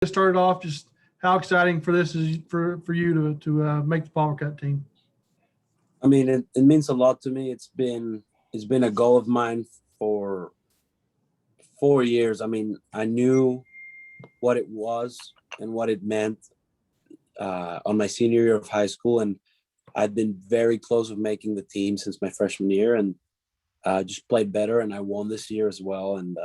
started off, just how exciting for this is for you to make the Palmer Cup team. I mean, it means a lot to me. It's been a goal of mine for 4 years. I mean, I knew what it was and what it meant on my senior year of high school, and I'd been very close of making the team since my freshman year, and just played better, and I won this year as well. And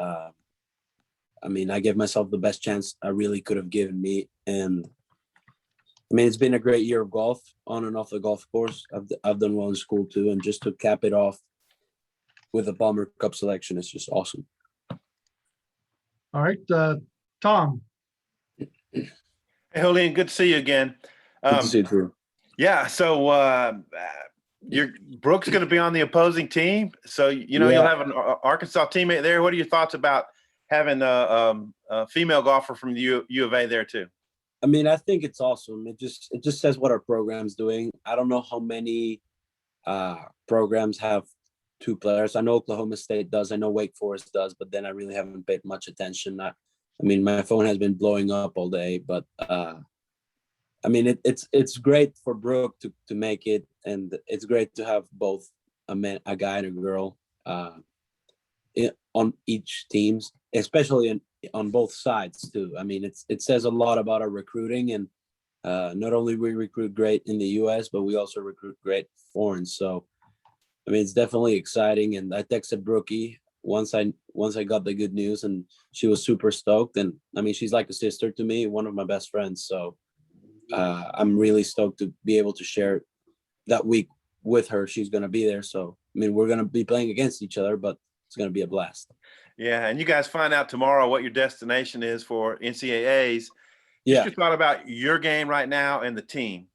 I mean, I gave myself the best chance I really could have given me, and I mean, it's been a great year of golf on and off the golf course. I've done well in school too, and just to cap it off with the Palmer Cup selection is just awesome. All right, Tom. Hey, Julian, good to see you again. Good to see you too. Yeah, so Brooke's going to be on the opposing team, so you'll have an Arkansas teammate there. What are your thoughts about having a female golfer from the U of A there too? I mean, I think it's awesome. It just says what our program's doing. I don't know how many programs have two players. I know Oklahoma State does. I know Wake Forest does, but then I really haven't paid much attention. I mean, my phone has been blowing up all day, but I mean, it's great for Brooke to make it, and it's great to have both a guy and a girl on each teams, especially on both sides too. I mean, it says a lot about our recruiting, and not only we recruit great in the U.S., but we also recruit great foreign. So, I mean, it's definitely exciting. And I texted Brookie once I got the good news, and she was super stoked. And I mean, she's like a sister to me, one of my best friends. So I'm really stoked to be able to share that week with her. She's going to be there. So, I mean, we're going to be playing against each other, but it's going to be a blast. Yeah, and you guys find out tomorrow what your destination is for NCAAs. Just your thought about your game right now and the team.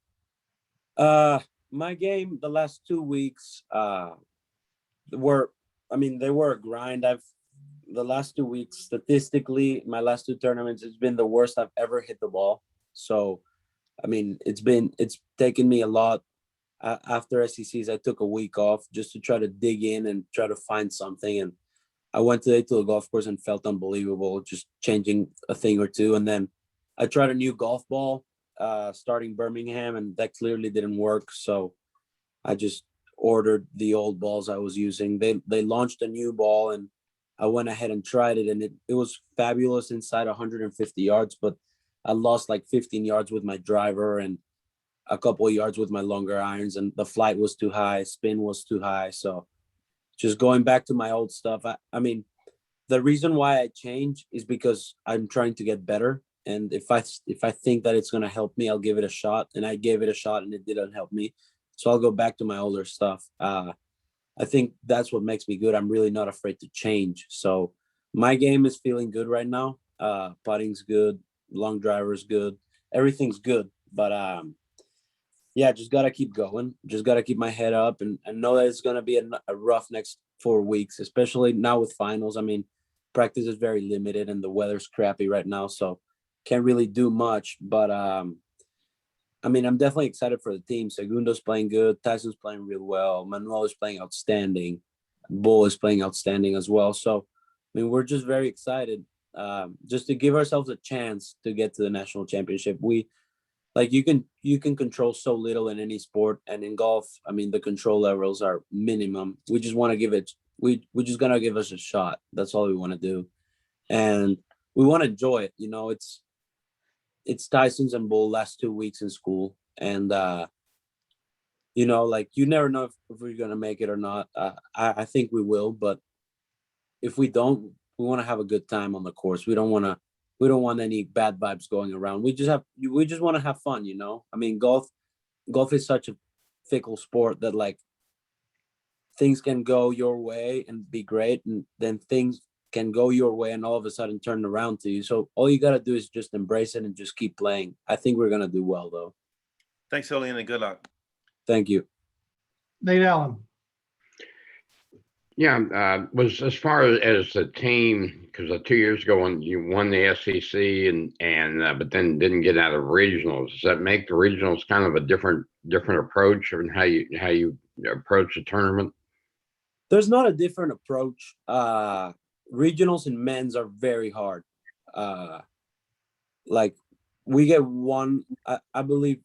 My game the last 2 weeks they were a grind. The last 2 weeks, statistically, my last two tournaments, it's been the worst I've ever hit the ball. So, I mean, it's taken me a lot. After SECs, I took a week off just to try to dig in and try to find something. And I went today to the golf course and felt unbelievable, just changing a thing or two. And then I tried a new golf ball starting Birmingham, and that clearly didn't work. So I just ordered the old balls I was using. They launched a new ball, and I went ahead and tried it, and it was fabulous inside 150 yards, but I lost like 15 yards with my driver and a couple of yards with my longer irons, and the flight was too high, spin was too high. So just going back to my old stuff. I mean, the reason why I change is because I'm trying to get better. And if I think that it's going to help me, I'll give it a shot. And I gave it a shot and it didn't help me. So I'll go back to my older stuff. I think that's what makes me good. I'm really not afraid to change. So my game is feeling good right now. Putting's good. Long driver's good. Everything's good. But yeah, just got to keep going. Just got to keep my head up and know that it's going to be a rough next 4 weeks, especially now with finals. I mean, practice is very limited and the weather's crappy right now. So can't really do much. But I mean, I'm definitely excited for the team. Segundo's playing good. Tyson's playing real well. Manuel is playing outstanding. Bull is playing outstanding as well. So, I mean, we're just very excited just to give ourselves a chance to get to the national championship. You can control so little in any sport, and in golf, I mean, the control levels are minimum. We just want to give it. We just gonna give us a shot. That's all we want to do, and we want to enjoy it. You know, it's Tyson's and Bull last 2 weeks in school, and you know, like you never know if we're gonna make it or not. I think we will, but if we don't, we want to have a good time on the course. We don't want any bad vibes going around. We just want to have fun, you know? I mean, golf is such a fickle sport that like things can go your way and be great, and then things can go your way and all of a sudden turn around to you. So all you got to do is just embrace it and just keep playing. I think we're going to do well though. Thanks, Julian, and good luck. Thank you. Nate Allen. Yeah, was as far as the team, because 2 years ago when you won the SEC and but then didn't get out of regionals, does that make the regionals kind of a different approach in how you approach the tournament? There's not a different approach. Regionals in men's are very hard. like we get one, I believe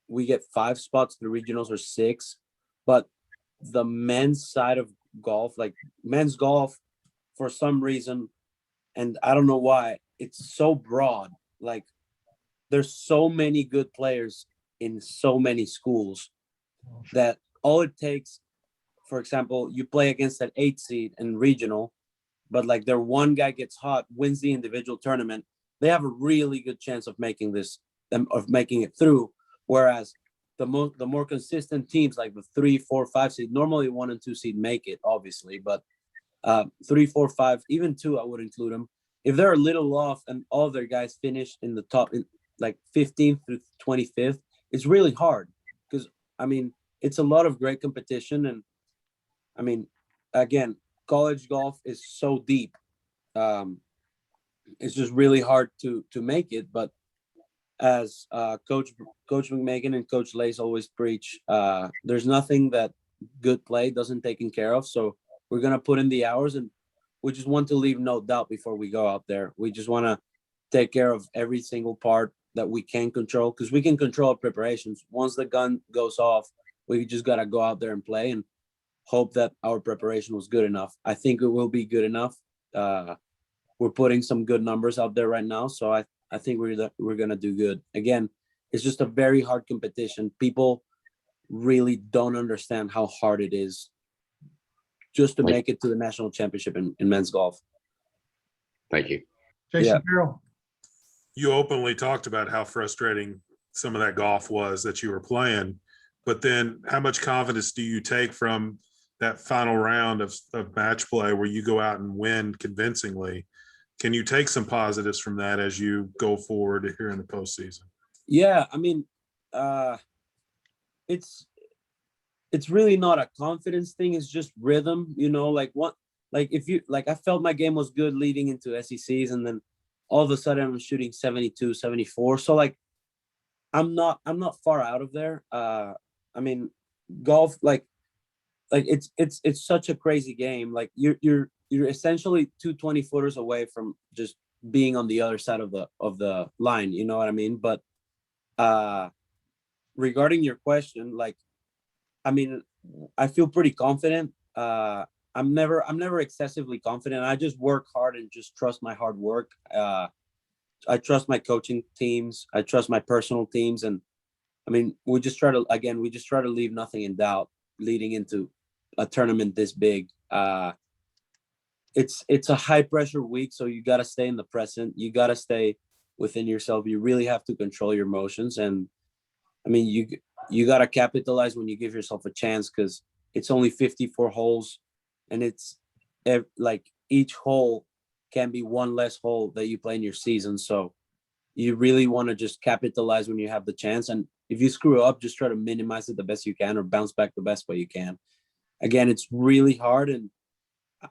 we get 5 spots, the regionals are 6, but the men's side of golf, like men's golf, for some reason, and I don't know why, it's so broad. Like there's so many good players in so many schools that all it takes, for example, you play against that 8 seed in regional, but like their one guy gets hot, wins the individual tournament, they have a really good chance of making it through. Whereas the more consistent teams, like the 3, 4, 5 seed, normally 1 and 2 seed make it, obviously, but 3, 4, 5, even 2, I would include them. If they're a little off and all their guys finish in the top, like 15th through 25th, it's really hard because I mean it's a lot of great competition, and I mean, again, college golf is so deep. It's just really hard to make it. But as Coach McMagan and Coach Lace always preach, there's nothing that good play doesn't taken care of. So we're gonna put in the hours, and we just want to leave no doubt before we go out there. We just want to take care of every single part that we can control, because we can control preparations. Once the gun goes off, we just gotta go out there and play and hope that our preparation was good enough. I think it will be good enough. We're putting some good numbers out there right now, so I think we're gonna do good. Again, it's just a very hard competition. People really don't understand how hard it is just to make it to the national championship in men's golf. Thank you. Jason Yeah. Carroll. You openly talked about how frustrating some of that golf was that you were playing, but then how much confidence do you take from that final round of match play where you go out and win convincingly? Can you take some positives from that as you go forward here in the postseason? Yeah, I mean, it's really not a confidence thing. It's just rhythm, like if you, like I felt my game was good leading into SECs, and then all of a sudden I'm shooting 72, 74. So like, I'm not far out of there. I mean, golf, like it's such a crazy game. Like you're essentially 2 20-footers away from just being on the other side of the line. You know what I mean? But regarding your question, like, I mean, I feel pretty confident. I'm never excessively confident. I just work hard and just trust my hard work. I trust my coaching teams. I trust my personal teams. And I mean, we just try to leave nothing in doubt leading into a tournament this big. It's a high pressure week, so you got to stay in the present. You got to stay within yourself. You really have to control your emotions. And I mean, you got to capitalize when you give yourself a chance, because it's only 54 holes, and it's like each hole can be one less hole that you play in your season. So you really want to just capitalize when you have the chance. And if you screw up, just try to minimize it the best you can, or bounce back the best way you can. Again, it's really hard, and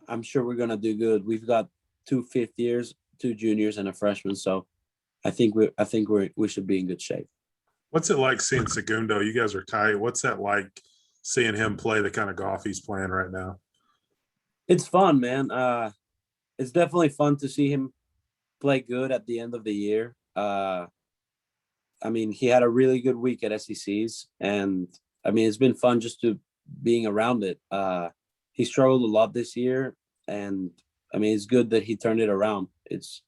I'm sure we're going to do good. We've got 2 fifth years, 2 juniors, and a freshman. So I think we should be in good shape. What's it like seeing Segundo? You guys are tight. What's that like seeing him play the kind of golf he's playing right now? It's fun, man. It's definitely fun to see him play good at the end of the year. I mean, he had a really good week at SECs, and I mean, it's been fun just to being around it. He struggled a lot this year, and I mean, it's good that he turned it around. It's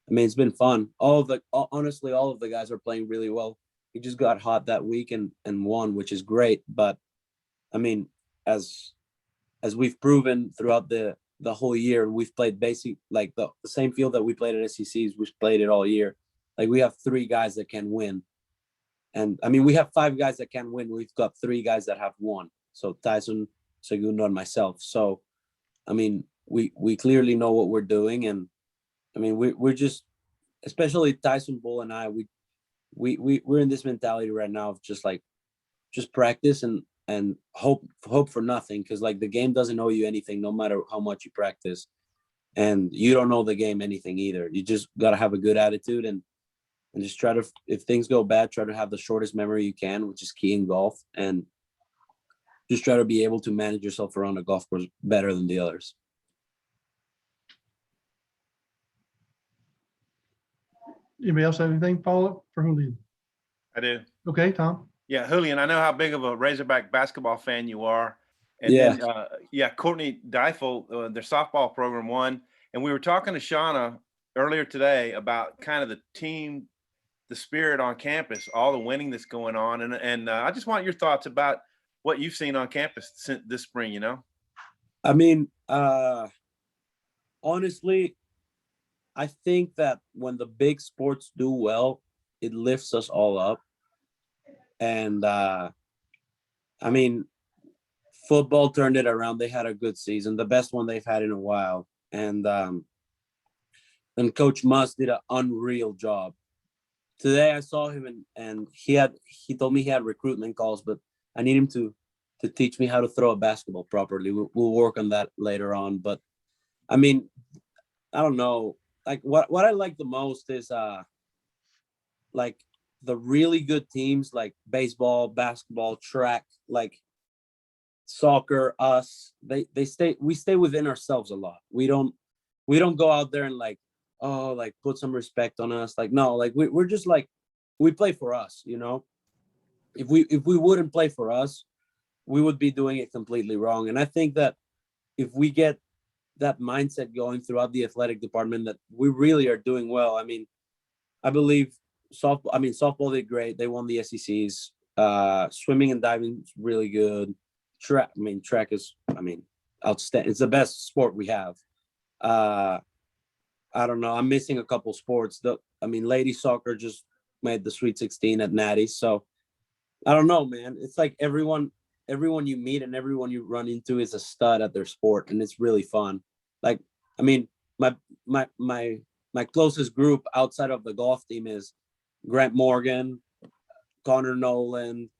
been fun. Honestly, all of the guys are playing really well. He just got hot that week and won, which is great. But I mean, as we've proven throughout the whole year, we've played basically like the same field that we played at SECs. We've played it all year. Like, we have 3 guys that can win. And I mean, we have 5 guys that can win. We've got 3 guys that have won. So Tyson, Segundo, and myself. So, I mean, we clearly know what we're doing. And I mean, we're just, especially Tyson, Bull, and I, we're in this mentality right now of just practice and hope for nothing. Because like, the game doesn't owe you anything, no matter how much you practice. And you don't know the game anything either. You just got to have a good attitude and just try to, if things go bad, try to have the shortest memory you can, which is key in golf. And just try to be able to manage yourself around a golf course better than the others. Anybody else have anything follow up for Julian? I do. Okay, Tom. Yeah, Julian, I know how big of a Razorback basketball fan you are. And Yeah. then, Courtney Deifel, their softball program won. And we were talking to Shauna earlier today about kind of the team, the spirit on campus, all the winning that's going on. And I just want your thoughts about what you've seen on campus since this spring, you know? I mean, honestly, I think that when the big sports do well, it lifts us all up. And I mean, football turned it around. They had a good season, the best one they've had in a while. And Coach Musk did an unreal job. Today I saw him and he told me he had recruitment calls, but I need him to teach me how to throw a basketball properly. We'll work on that later on. But I mean, I don't know. Like what I like the most is like the really good teams like baseball, basketball, track, like soccer, us, we stay within ourselves a lot. We don't go out there and like, oh, like put some respect on us. Like, no, like we're just like, we play for us, you know? If we wouldn't play for us, we would be doing it completely wrong. And I think that if we get that mindset going throughout the athletic department, that we really are doing well. I mean, I believe softball did great. They won the SECs. Swimming and diving is really good. Track is, outstanding. It's the best sport we have. I don't know. I'm missing a couple sports. Ladies soccer just made the Sweet 16 at Natty. So I don't know, man. It's like everyone you meet and everyone you run into is a stud at their sport, and it's really fun. Like, I mean, my closest group outside of the golf team is Grant Morgan, Connor Nolan,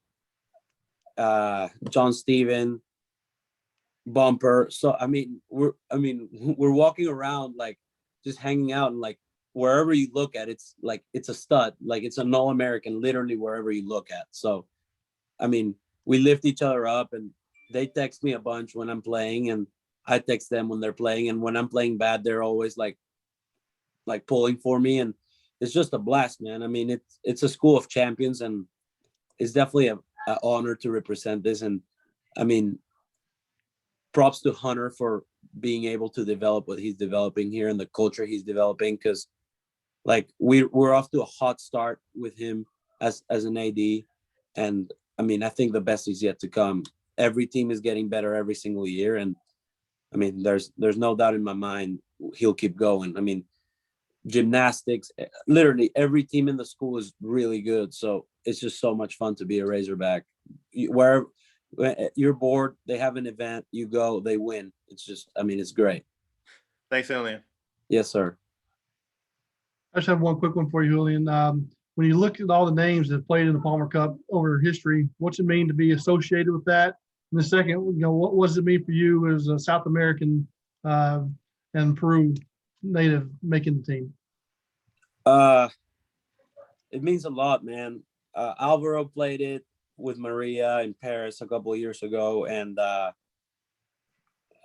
John Steven, Bumper. So we're walking around like just hanging out, and like wherever you look at, it's like it's a stud, like it's an all-American literally wherever you look at. So I mean, we lift each other up, and they text me a bunch when I'm playing, and I text them when they're playing. And when I'm playing bad, they're always like pulling for me, and it's just a blast, man. I mean, it's a school of champions, and it's definitely an honor to represent this. And I mean, props to Hunter for being able to develop what he's developing here and the culture he's developing, because like we're off to a hot start with him as an AD, and I mean, I think the best is yet to come. Every team is getting better every single year, and I mean, there's no doubt in my mind he'll keep going. I mean, gymnastics, literally every team in the school is really good. So it's just so much fun to be a Razorback. Wherever you're bored, they have an event, you go, they win. It's just, I mean, it's great. Thanks, Julian. Yes, sir. I just have one quick one for you, Julian. When you look at all the names that played in the Palmer Cup over history, what's it mean to be associated with that? And the second, what does it mean for you as a South American and Peru native making the team? It means a lot, man. Alvaro played it with Maria in Paris a couple of years ago, and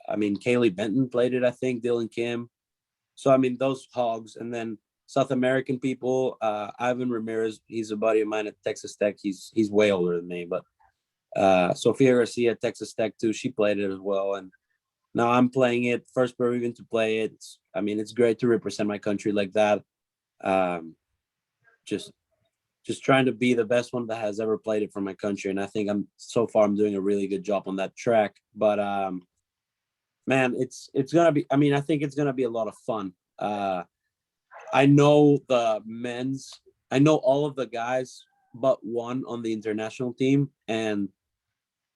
Kaylee Benton played it, I think, Dylan Kim. So I mean, those hogs. And then South American people, Ivan Ramirez, he's a buddy of mine at Texas Tech. He's way older than me, but Sofia Garcia at Texas Tech too. She played it as well, and now I'm playing it. First Peruvian to play it. It's great to represent my country like that. Just trying to be the best one that has ever played it for my country, and I think I'm doing a really good job on that track. But man, it's gonna be. I think it's gonna be a lot of fun. I know the men's. I know all of the guys but one on the international team, and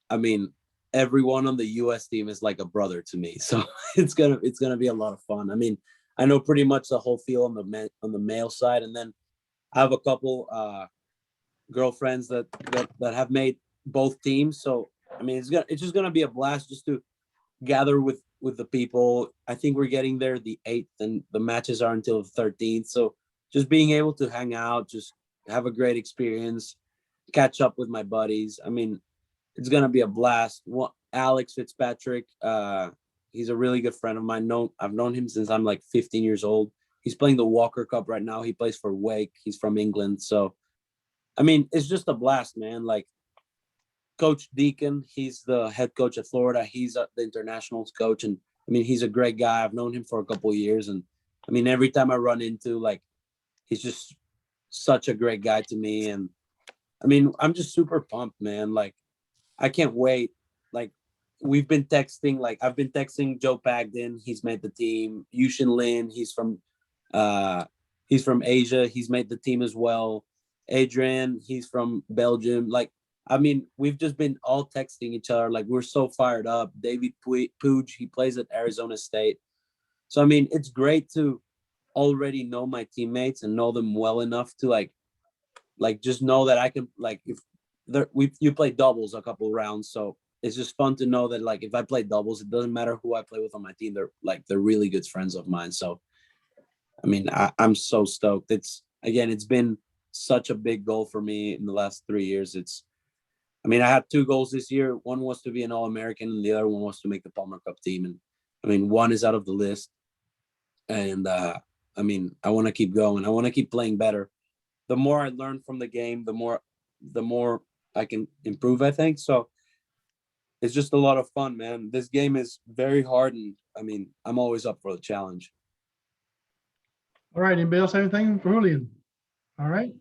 I mean, everyone on the U.S. team is like a brother to me. So it's gonna be a lot of fun. I mean, I know pretty much the whole field on the male side, and then I have a couple girlfriends that have made both teams. So I mean, it's just gonna be a blast just to gather with the people. I think we're getting there the 8th, and the matches are until the 13th. So just being able to hang out, just have a great experience, catch up with my buddies. I mean, it's gonna be a blast. Alex Fitzpatrick, he's a really good friend of mine. I've known him since I'm like 15 years old. He's playing the Walker Cup right now. He plays for Wake. He's from England. So, I mean, it's just a blast, man. Like Coach Deacon, he's the head coach at Florida. He's the internationals coach. And I mean, he's a great guy. I've known him for a couple of years. And I mean, every time I run into, like, he's just such a great guy to me. And I mean, I'm just super pumped, man. Like, I can't wait. Like, we've been texting, like, I've been texting Joe Pagden. He's made the team. Yushin Lin, he's from Asia. He's made the team as well. Adrian, he's from Belgium. Like, I mean, we've just been all texting each other. Like, we're so fired up. David Puig, he plays at Arizona State. So, I mean, it's great to already know my teammates and know them well enough to like just know that I can, like, if you play doubles a couple rounds. So it's just fun to know that, like, if I play doubles, it doesn't matter who I play with on my team. They're really good friends of mine. So, I mean, I'm so stoked. It's been such a big goal for me in the last 3 years. I had 2 goals this year. One was to be an All-American and the other one was to make the Palmer Cup team. And I mean, one is out of the list. And I want to keep going. I want to keep playing better. The more I learn from the game, the more I can improve, I think. So it's just a lot of fun, man. This game is very hard. And I mean, I'm always up for the challenge. All right, anybody else have anything for Julian? All right.